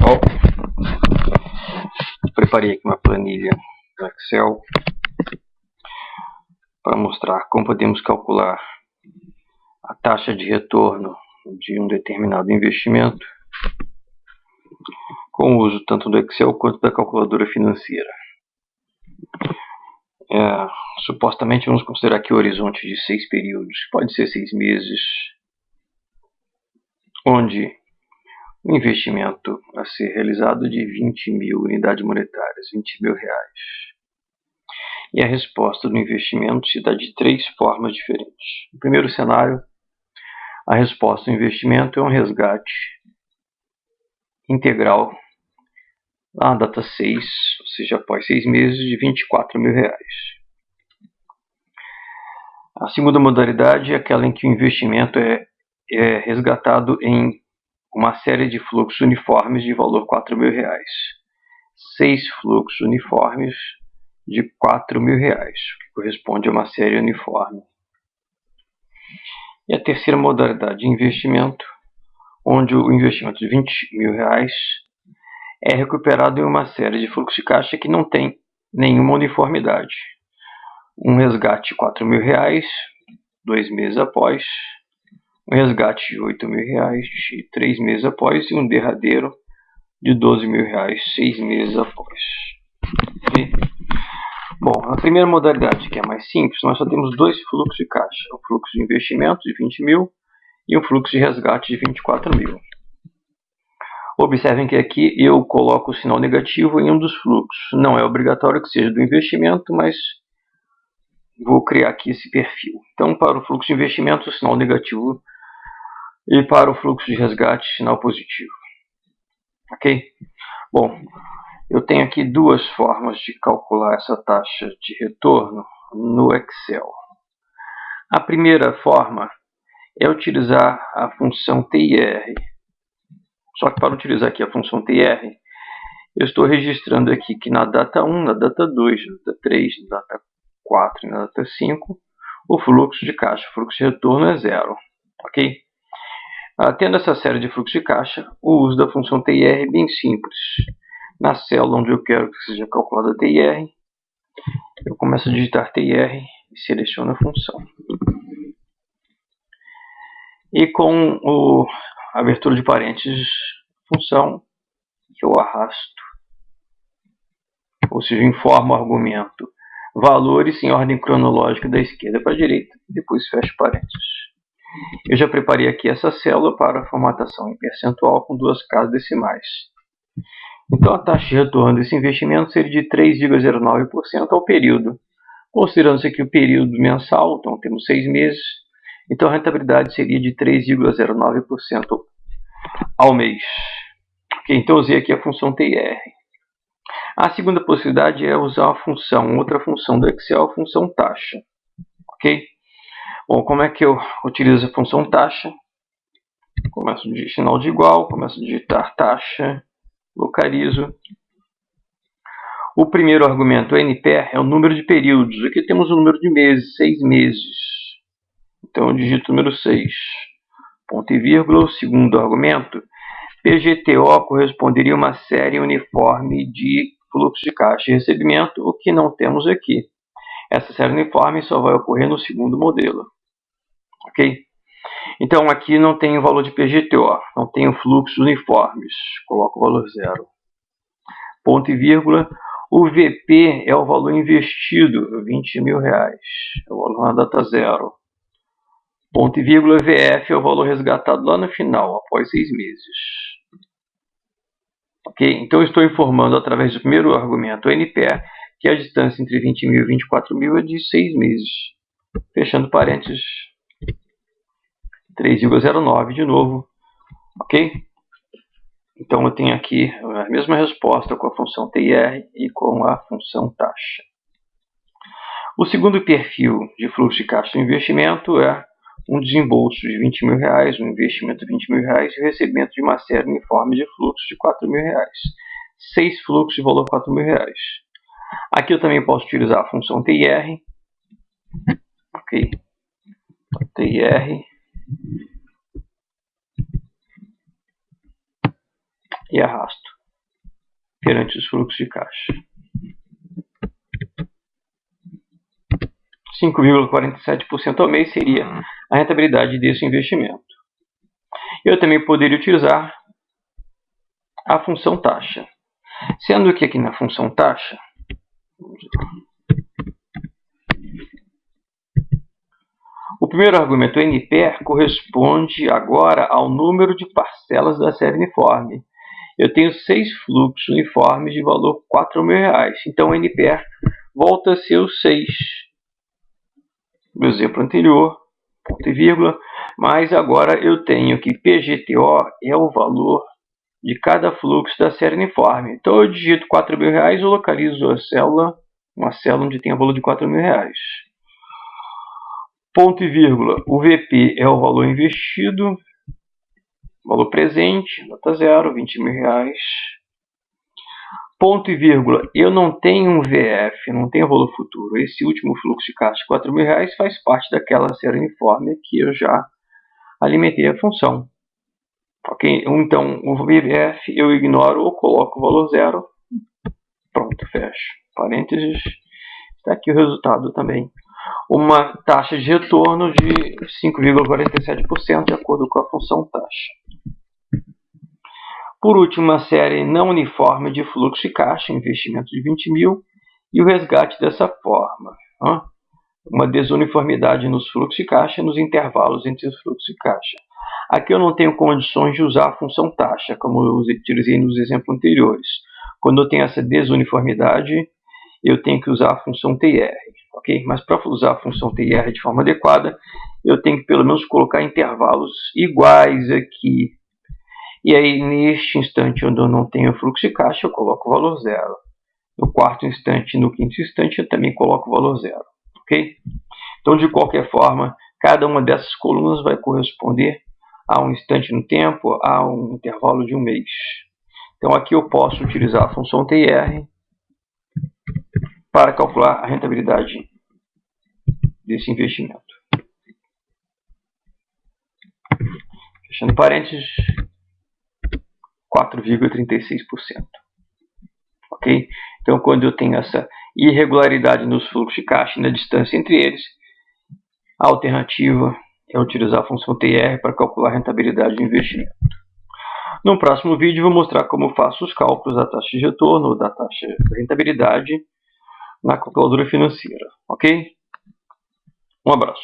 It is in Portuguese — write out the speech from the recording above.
pessoal, preparei aqui uma planilha no Excel para mostrar como podemos calcular a taxa de retorno de um determinado investimento com o uso tanto do Excel quanto da calculadora financeira. Supostamente vamos considerar aqui o horizonte de 6 períodos, pode ser 6 meses, onde o investimento a ser realizado de 20 mil unidades monetárias, 20 mil reais. E a resposta do investimento se dá de 3 formas diferentes. No primeiro cenário, a resposta do investimento é um resgate integral na data 6, ou seja, após 6 meses, de 24 mil reais. A segunda modalidade é aquela em que o investimento é resgatado em uma série de fluxos uniformes de valor 4 mil reais. 6 fluxos uniformes de 4 mil reais, que corresponde a uma série uniforme. E a terceira modalidade de investimento, onde o investimento de 20 mil reais é recuperado em uma série de fluxos de caixa que não tem nenhuma uniformidade. Um resgate de 4 mil reais, 2 meses após, um resgate de 8 mil reais, de 3 meses após, e um derradeiro de 12 mil reais, 6 meses após. Okay? Bom, a primeira modalidade, que é mais simples, nós só temos 2 fluxos de caixa. O fluxo de investimento de 20 mil e um fluxo de resgate de 24 mil. Observem que aqui eu coloco o sinal negativo em um dos fluxos. Não é obrigatório que seja do investimento, mas vou criar aqui esse perfil. Então, para o fluxo de investimento, o sinal negativo, e para o fluxo de resgate, sinal positivo. Ok? Bom, eu tenho aqui 2 formas de calcular essa taxa de retorno no Excel. A primeira forma é utilizar a função TIR. Só que para utilizar aqui a função TIR, eu estou registrando aqui que na data 1, na data 2, na data 3, na data 4 e na data 5, o fluxo de caixa, o fluxo de retorno é 0. Ok? Tendo essa série de fluxo de caixa, o uso da função TIR é bem simples. Na célula onde eu quero que seja calculada a TIR, eu começo a digitar TIR e seleciono a função. E com a abertura de parênteses, função que eu arrasto, ou seja, informo o argumento valores em ordem cronológica da esquerda para a direita, e depois fecho parênteses. Eu já preparei aqui essa célula para formatação em percentual com 2 casas decimais. Então a taxa de retorno desse investimento seria de 3,09% ao período. Considerando-se aqui o período mensal, então temos 6 meses, então a rentabilidade seria de 3,09% ao mês. Okay, então usei aqui a função TIR. A segunda possibilidade é usar a função, outra função do Excel, a função taxa. Ok? Bom, como é que eu utilizo a função taxa? Começo a digitar sinal de igual, começo a digitar taxa, localizo. O primeiro argumento, NPR, é o número de períodos. Aqui temos o número de meses, 6 meses. Então eu digito o número 6. Ponto e vírgula. O segundo argumento, PGTO corresponderia a uma série uniforme de fluxo de caixa e recebimento, o que não temos aqui. Essa série uniforme só vai ocorrer no segundo modelo. Ok? Então aqui não tem o valor de PGTO, não tem fluxos uniformes. Coloco o valor 0. Ponto e vírgula. O VP é o valor investido, 20 mil reais. É o valor na data 0. Ponto e vírgula. VF é o valor resgatado lá no final, após 6 meses. Ok? Então estou informando através do primeiro argumento, o NPR, que a distância entre 20 mil e 24 mil é de 6 meses. Fechando parênteses, 3,09 de novo. Ok? Então eu tenho aqui a mesma resposta com a função TIR e com a função taxa. O segundo perfil de fluxo de caixa do investimento é um desembolso de 20 mil reais, um investimento de 20 mil reais e o recebimento de uma série uniforme de fluxos de 4 mil reais. 6 fluxos de valor 4 mil reais. Aqui eu também posso utilizar a função TIR. Ok. TIR. E arrasto. perante os fluxos de caixa. 5,47% ao mês seria a rentabilidade desse investimento. Eu também poderia utilizar a função taxa. Sendo que aqui na função taxa, o primeiro argumento, o NPER, corresponde agora ao número de parcelas da série uniforme. Eu tenho 6 fluxos uniformes de valor R$4.000. Então o NPER volta a ser o 6. No exemplo anterior, ponto e vírgula, mas agora eu tenho que PGTO é o valor de cada fluxo da série uniforme. Então eu digito R$4.000 e localizo uma célula onde tem o valor de R$4.000. Ponto e vírgula, o VP é o valor investido, valor presente, nota 0, R$20.000. Ponto e vírgula, eu não tenho um VF, não tenho valor futuro. Esse último fluxo de caixa de R$4.000 faz parte daquela série uniforme que eu já alimentei a função. Ok? Então, o VF eu ignoro ou coloco o valor 0. Pronto, fecho. Parênteses. Está aqui o resultado também. Uma taxa de retorno de 5,47% de acordo com a função taxa. Por último, uma série não uniforme de fluxo de caixa, investimento de 20.000 e o resgate dessa forma. Uma desuniformidade nos fluxos de caixa e nos intervalos entre os fluxos de caixa. Aqui eu não tenho condições de usar a função taxa, como eu utilizei nos exemplos anteriores. Quando eu tenho essa desuniformidade, eu tenho que usar a função TR. Okay? Mas para usar a função TR de forma adequada, eu tenho que pelo menos colocar intervalos iguais aqui. E aí, neste instante onde eu não tenho fluxo de caixa, eu coloco o valor 0. No quarto instante e no quinto instante, eu também coloco o valor 0. Okay? Então, de qualquer forma, cada uma dessas colunas vai corresponder a um instante no tempo, a um intervalo de um mês. Então, aqui eu posso utilizar a função TR para calcular a rentabilidade desse investimento. Fechando parênteses, 4,36%. Ok? Então, quando eu tenho essa irregularidade nos fluxos de caixa e na distância entre eles, a alternativa é utilizar a função TR para calcular a rentabilidade do investimento. No próximo vídeo, vou mostrar como faço os cálculos da taxa de retorno ou da taxa de rentabilidade na calculadora financeira. Ok? Um abraço.